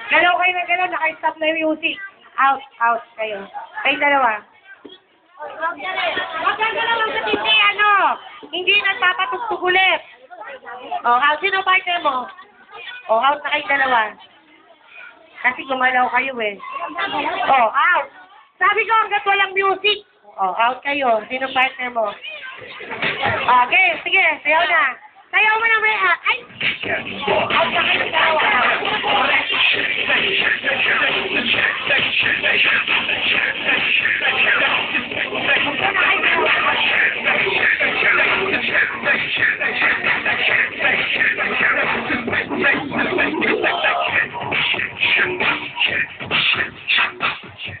Galaw kayo ng galaw, naka-stop na yung music. Out, out kayo. Kayo dalawa. Wag kang galaw sa tindi, ano? Hindi nagpapatugtog ulit. Oh, out. Sino partner mo? Oh, out na kayo dalawa. Kasi gumalaw kayo eh. Oh, out. Sabi ko hanggat walang music. Oh, out kayo. Sino partner mo? Okay, sige, sayaw na. Sayaw mo na may ay! Out na kayo dalawa.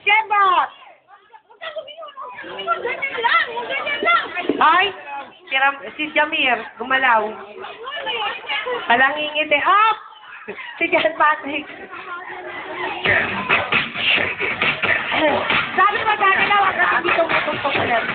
Jembot! Ay, si Jamir, gumalaw. Palangingit eh. Up! Si John Patrick. Sabi mo, gagalaw, hanggang hindi tumutugtog ulit.